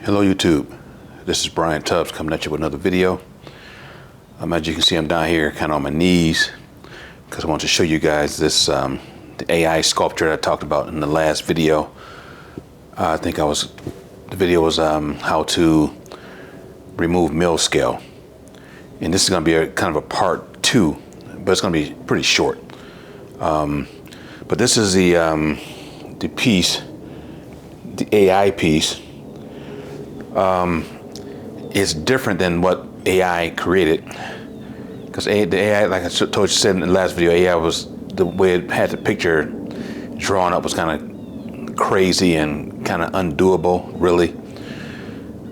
Hello YouTube, this is Brian Tubbs coming at you with another video. As you can see, I'm down here kind of on my knees because I want to show you guys this the AI sculpture that I talked about in the last video. The video was how to remove mill scale, and this is going to be a kind of a part 2, but it's going to be pretty short. But this is the piece, the AI piece. It's different than what AI created, because the AI, like I told you, said in the last video, AI was, the way it had the picture drawn up was kind of crazy and kind of undoable, really.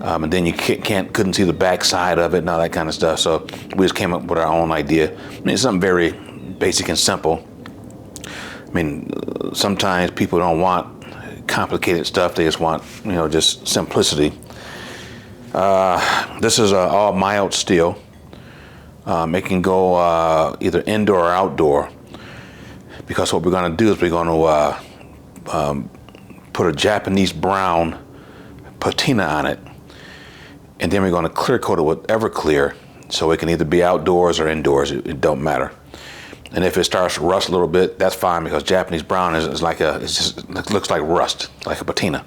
And then you couldn't see the back side of it and all that kind of stuff. So we just came up with our own idea. I mean, it's something very basic and simple. I mean, sometimes people don't want complicated stuff; they just want, just simplicity. This is all mild steel. It can go either indoor or outdoor, because what we're going to do is we're going to put a Japanese brown patina on it, and then we're going to clear coat it with Everclear, so it can either be outdoors or indoors. It don't matter. And if it starts to rust a little bit, that's fine, because Japanese brown is like it looks like rust, like a patina.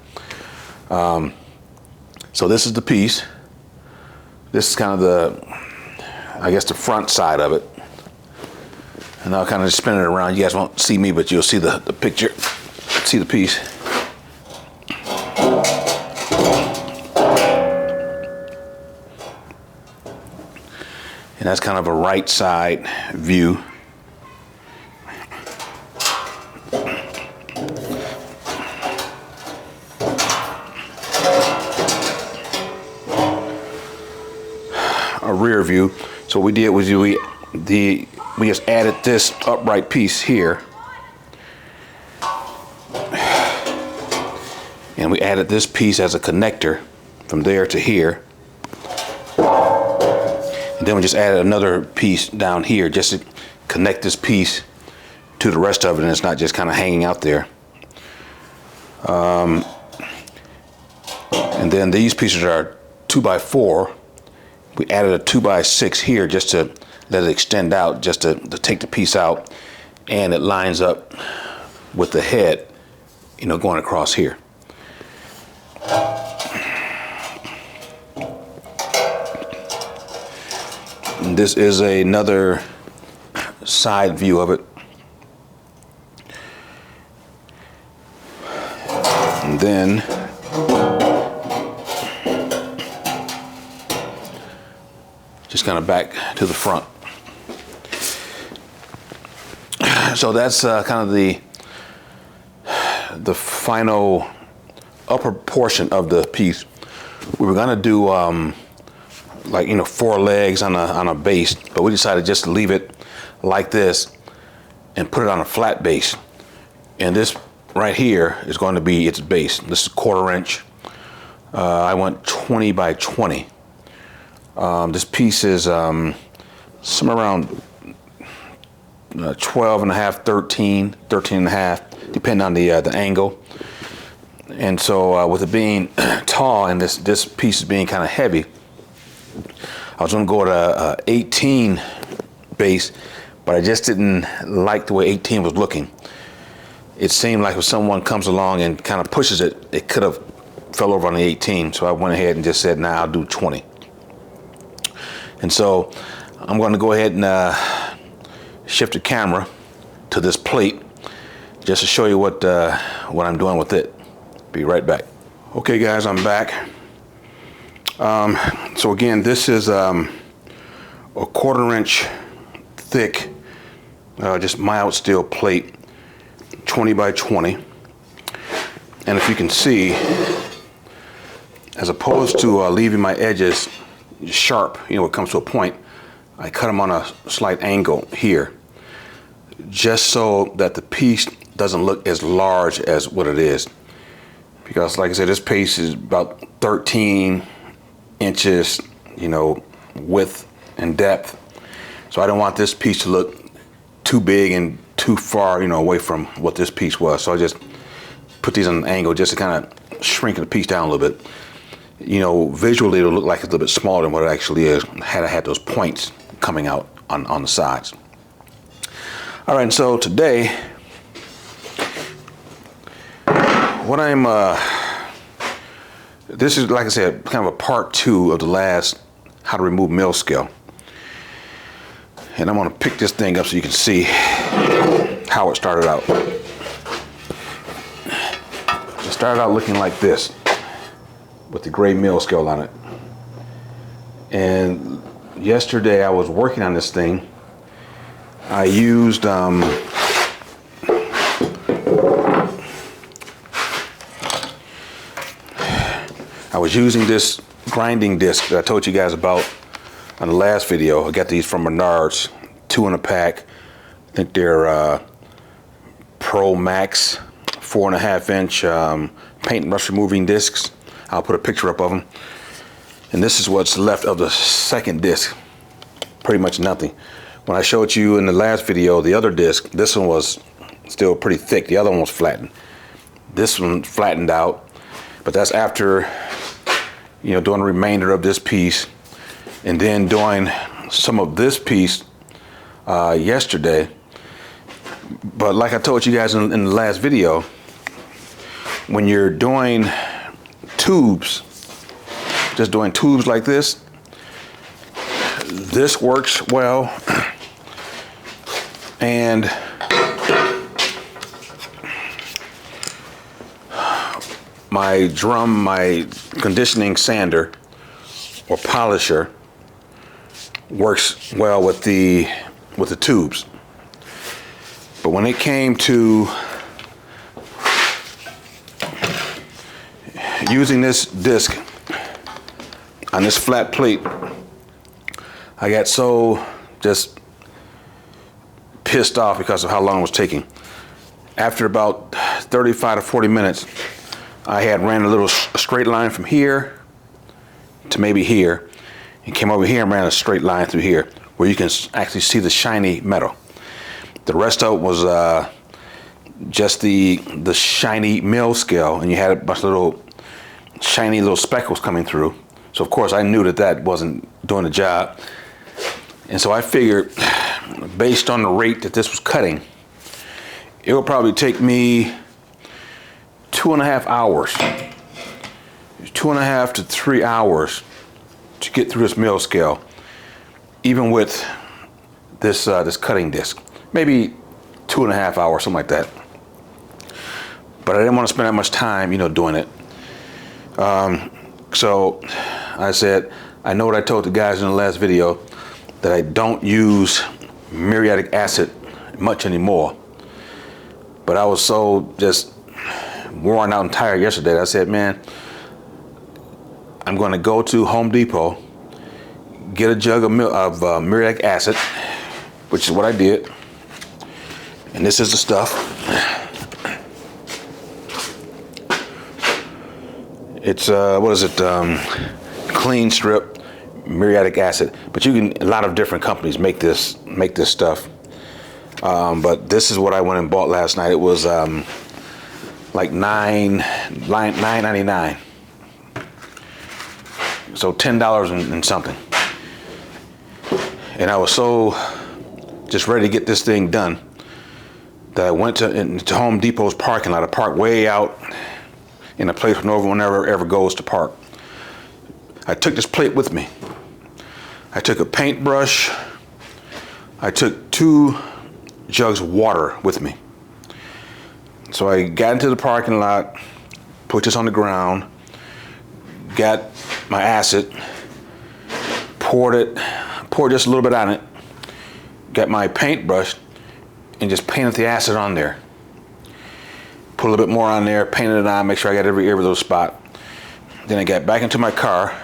So this is the piece. This is kind of the front side of it. And I'll kind of just spin it around. You guys won't see me, but you'll see the picture, see the piece. And that's kind of a right side view. A rear view. So what we did was we just added this upright piece here, and we added this piece as a connector from there to here, and then we just added another piece down here just to connect this piece to the rest of it, and it's not just kind of hanging out there. And then these pieces are 2x4. We added a 2x6 here just to let it extend out, just to take the piece out, and it lines up with the head, going across here. And this is another side view of it. And then just kind of back to the front. So that's kind of the final upper portion of the piece. We were gonna do 4 legs on a base, but we decided just to leave it like this and put it on a flat base. And this right here is going to be its base. This is 1/4 inch. I went 20 by 20. This piece is somewhere around 12 and a half, 13 and a half, depending on the angle. And so with it being tall and this piece is being kind of heavy, I was going to go to a 18 base, but I just didn't like the way 18 was looking. It seemed like if someone comes along and kind of pushes it, it could have fell over on the 18. So I went ahead and just said, nah, I'll do 20. And so I'm going to go ahead and shift the camera to this plate just to show you what I'm doing with it. Be right back. Okay guys, I'm back. So again, this is a 1/4 inch thick, just mild steel plate, 20 by 20. And if you can see, as opposed to leaving my edges sharp, it comes to a point, I cut them on a slight angle here, just so that the piece doesn't look as large as what it is. Because like I said, this piece is about 13 inches, width and depth. So I don't want this piece to look too big and too far, away from what this piece was. So I just put these on an angle just to kind of shrink the piece down a little bit. you know, visually it'll look like it's a little bit smaller than what it actually is. Had I had those points coming out on the sides. All right, and so today, what this is, like I said, kind of a part 2 of the last how to remove mill scale. And I'm gonna pick this thing up so you can see how it started out. It started out looking like this, with the gray mill scale on it. And yesterday I was working on this thing. I used I was using this grinding disc that I told you guys about on the last video. I got these from Menards, 2 in a pack. I think they're Pro Max 4.5 inch paint and rust removing discs. I'll put a picture up of them. And this is what's left of the second disc. Pretty much nothing. When I showed you in the last video the other disc, this one was still pretty thick. The other one was flattened. This one flattened out, but that's after, you know, doing the remainder of this piece and then doing some of this piece yesterday. But like I told you guys in the last video, when you're doing tubes, just doing tubes like this works well. And my conditioning sander or polisher works well with the tubes. But when it came to using this disc on this flat plate, I got so just pissed off because of how long it was taking. After about 35 to 40 minutes, I had ran a little straight line from here to maybe here, and came over here and ran a straight line through here where you can actually see the shiny metal. The rest of it was just the shiny mill scale, and you had a bunch of little shiny little speckles coming through. So of course I knew that wasn't doing the job. And so I figured, based on the rate that this was cutting, it would probably take me 2.5 hours, 2.5 to 3 hours to get through this mill scale, even with this this cutting disc. Maybe 2.5 hours, something like that. But I didn't want to spend that much time, you know, doing it. So I said, I know what I told the guys in the last video, that I don't use muriatic acid much anymore. But I was so just worn out and tired yesterday that I said, man, I'm going to go to Home Depot, get a jug of muriatic acid, which is what I did. And this is the stuff. It's what is it? Clean strip muriatic acid. But you can, a lot of different companies make this stuff. But this is what I went and bought last night. It was like $9.99. So $10 and something. And I was so just ready to get this thing done that I went to Home Depot's parking lot. I parked way out in a place where no one ever goes to park. I took this plate with me. I took a paintbrush. I took 2 jugs of water with me. So I got into the parking lot, put this on the ground, got my acid, poured just a little bit on it, got my paintbrush, and just painted the acid on there. Put a little bit more on there, painted it on, make sure I got every little spot. Then I got back into my car,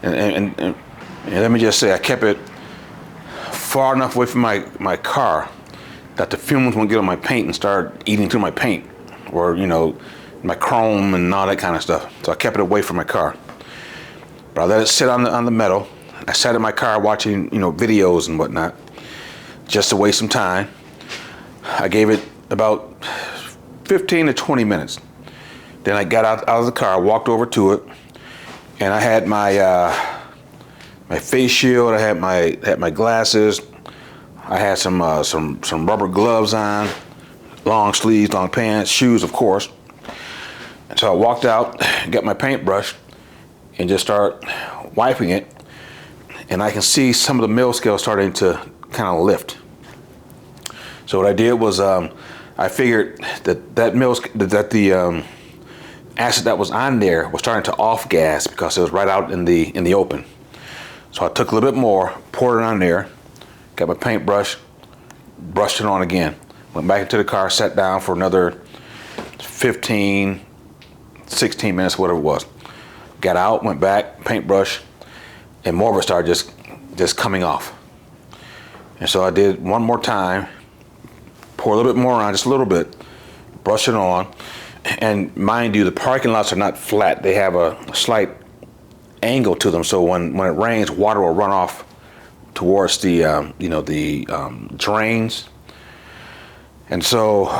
and let me just say, I kept it far enough away from my car that the fumes won't get on my paint and start eating through my paint, or, you know, my chrome and all that kind of stuff. So I kept it away from my car. But I let it sit on the metal. I sat in my car watching, you know, videos and whatnot, just to waste some time. I gave it about 15 to 20 minutes. Then I got out of the car, walked over to it, And I had my face shield. I had my glasses. I had some rubber gloves on, long sleeves, long pants, shoes, of course. And so I walked out, got my paintbrush, and just start wiping it. And I can see some of the mill scale starting to kind of lift. So what I did was I figured that the acid that was on there was starting to off gas because it was right out in the open. So I took a little bit more, poured it on there, got my paintbrush, brushed it on again, went back into the car, sat down for another 15, 16 minutes, whatever it was. Got out, went back, paintbrush, and more of it started just coming off. And so I did one more time, pour a little bit more on, just a little bit, brush it on. And mind you, the parking lots are not flat. They have a slight angle to them. So when it rains, water will run off towards the drains. And so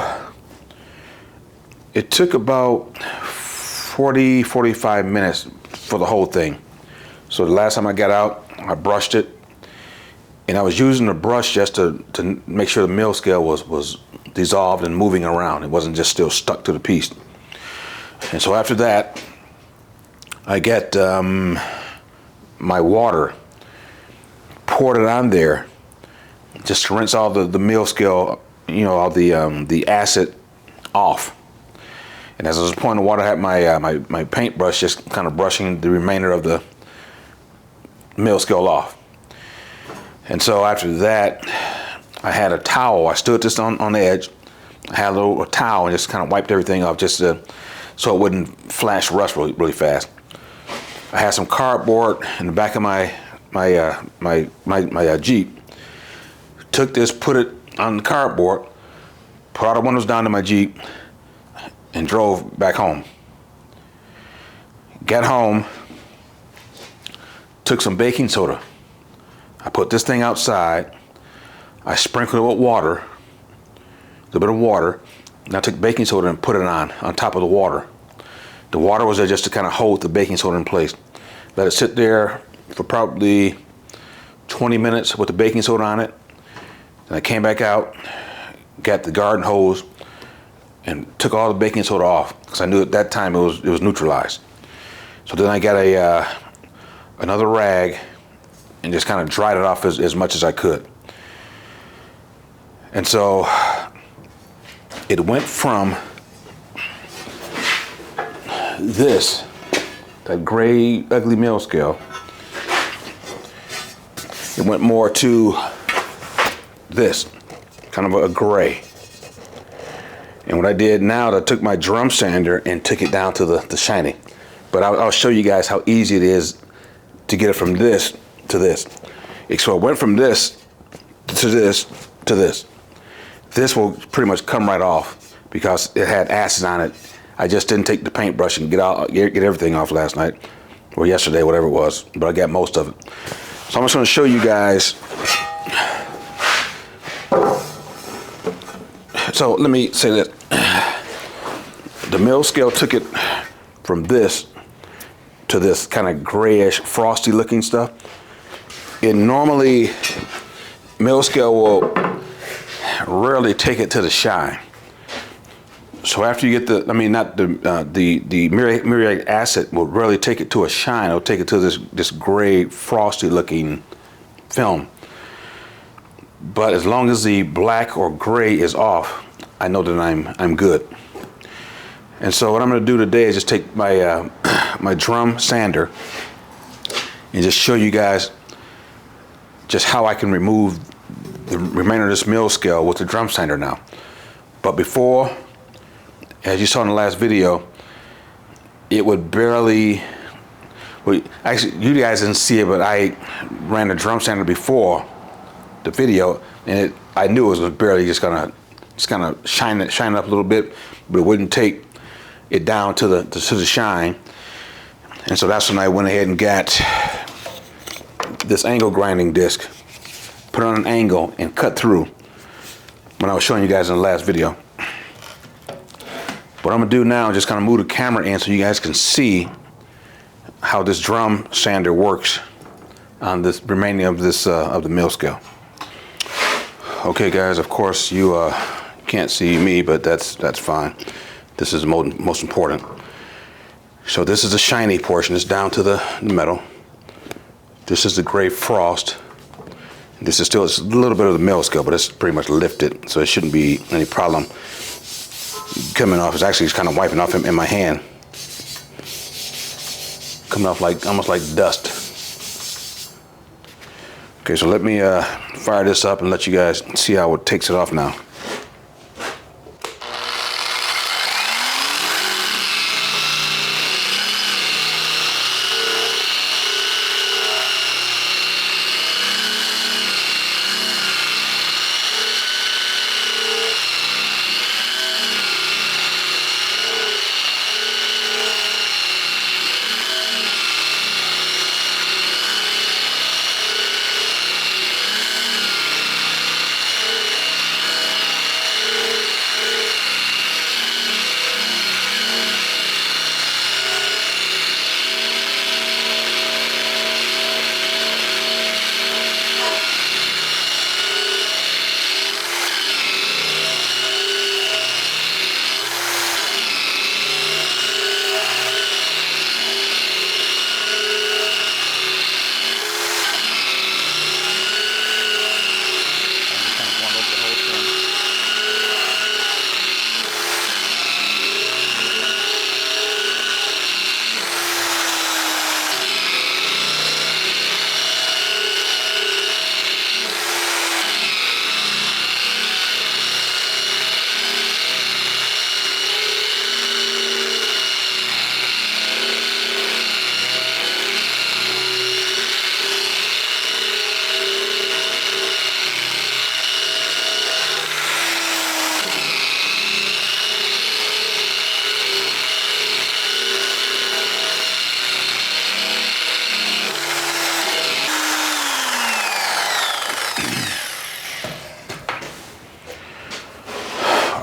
it took about 45 minutes for the whole thing. So the last time I got out, I brushed it, and I was using the brush just to make sure the mill scale was dissolved and moving around. It wasn't just still stuck to the piece. And so after that, I get my water, poured it on there, just to rinse all the mill scale, all the acid off. And as I was pouring the water, I had my paintbrush just kind of brushing the remainder of the mill scale off. And so after that, I had a towel. I stood just on the edge. I had a towel and just kind of wiped everything off just so it wouldn't flash rust really fast. I had some cardboard in the back of my Jeep. Took this, put it on the cardboard, put all the windows down to my Jeep, and drove back home. Got home, took some baking soda. I put this thing outside. I sprinkled it with water, a little bit of water, and I took baking soda and put it on top of the water. The water was there just to kind of hold the baking soda in place. Let it sit there for probably 20 minutes with the baking soda on it. Then I came back out, got the garden hose, and took all the baking soda off because I knew at that time it was neutralized. So then I got another rag and just kind of dried it off as much as I could. And so it went from that gray, ugly mill scale, it went more to this, kind of a gray. And what I did now, I took my drum sander and took it down to the shiny. But I'll show you guys how easy it is to get it from this to this. So it went from this to this to this. This will pretty much come right off because it had acid on it. I just didn't take the paintbrush and get everything off last night or yesterday, whatever it was, but I got most of it. So I'm just going to show you guys. So let me say that the mill scale took it from this to this kind of grayish, frosty looking stuff. It normally, mill scale will rarely take it to the shine. So after you get the muriatic acid will rarely take it to a shine. It'll take it to this gray, frosty looking film. But as long as the black or gray is off, I know that I'm good. And so what I'm going to do today is just take my my drum sander and just show you guys just how I can remove the remainder of this mill scale with the drum sander now. But before, as you saw in the last video, it would barely, well, actually you guys didn't see it, but I ran the drum sander before the video, and I knew it was barely just kind of shine it up a little bit, but it wouldn't take it down to the shine. And so that's when I went ahead and got this angle grinding disc, put it on an angle and cut through when I was showing you guys in the last video. What I'm gonna do now is just kind of move the camera in so you guys can see how this drum sander works on this remaining of this of the mill scale. Okay guys, of course you can't see me, but that's fine. This is the most important. So this is the shiny portion. It's down to the metal. This is the gray frost. This is still, it's a little bit of the mill scale, but it's pretty much lifted, so it shouldn't be any problem coming off. It's actually kind of wiping off in my hand, coming off like almost like dust. Okay, so let me fire this up and let you guys see how it takes it off now.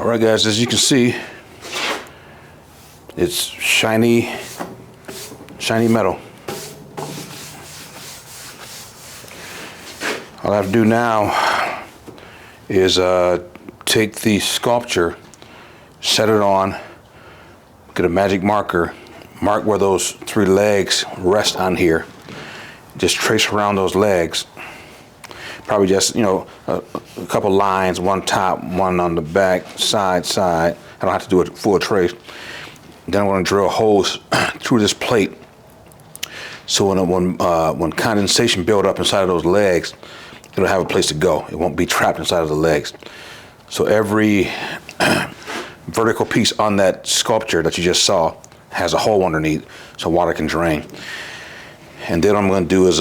All right guys, as you can see, it's shiny metal. All I have to do now is take the sculpture, set it on, get a magic marker, mark where those 3 legs rest on here, just trace around those legs. Probably just, you know, a couple lines, one top, one on the back, side. I don't have to do a full trace. Then I'm going to drill holes through this plate, so when condensation build up inside of those legs, it'll have a place to go. It won't be trapped inside of the legs. So every vertical piece on that sculpture that you just saw has a hole underneath, so water can drain. And then what I'm going to do is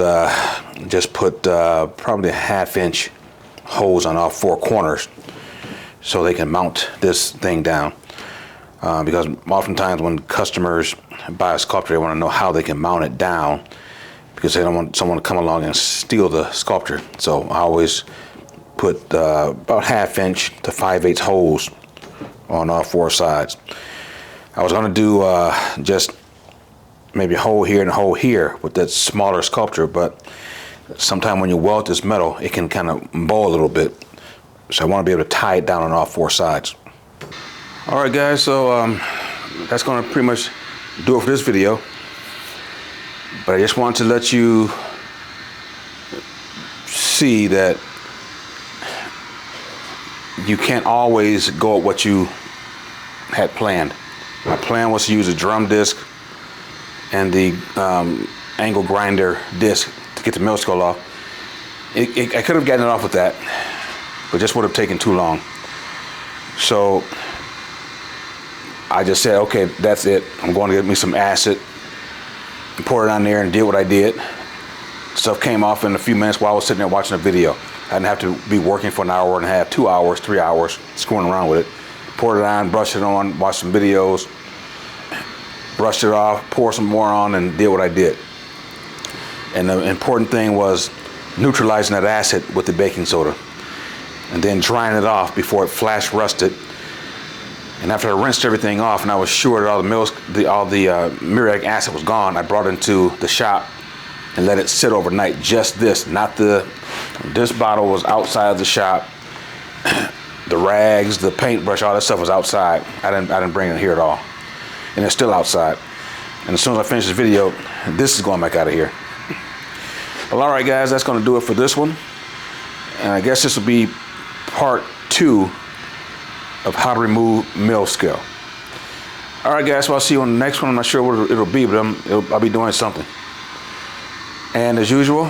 just put probably a 1/2 inch holes on all 4 corners so they can mount this thing down. Because oftentimes when customers buy a sculpture, they want to know how they can mount it down, because they don't want someone to come along and steal the sculpture. So I always put about 1/2 inch to 5/8 holes on all 4 sides. I was going to do just maybe a hole here and a hole here with that smaller sculpture, but sometime when you weld this metal, it can kind of bow a little bit. So I want to be able to tie it down on all 4 sides. All right guys, so that's going to pretty much do it for this video. But I just wanted to let you see that you can't always go at what you had planned. My plan was to use a drum disc and the angle grinder disc to get the mill scale off. I could have gotten it off with that, but just would have taken too long. So I just said, okay, that's it. I'm going to get me some acid and pour it on there and did what I did. Stuff came off in a few minutes while I was sitting there watching a video. I didn't have to be working for an hour and a half, 2 hours, 3 hours, screwing around with it. Poured it on, brushed it on, watched some videos, brushed it off, poured some more on, and did what I did. And the important thing was neutralizing that acid with the baking soda and then drying it off before it flash rusted And after I rinsed everything off and I was sure that all the muriatic acid was gone, I brought it into the shop and let it sit overnight. Just this, this bottle was outside of the shop. The rags, the paintbrush, all that stuff was outside. I didn't bring it here at all. And it's still outside. And as soon as I finish this video, this is going back out of here. Well, all right, guys, that's going to do it for this one. And I guess this will be part 2 of how to remove mill scale. All right, guys, so I'll see you on the next one. I'm not sure what it'll be, but I'll be doing something. And as usual,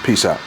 peace out.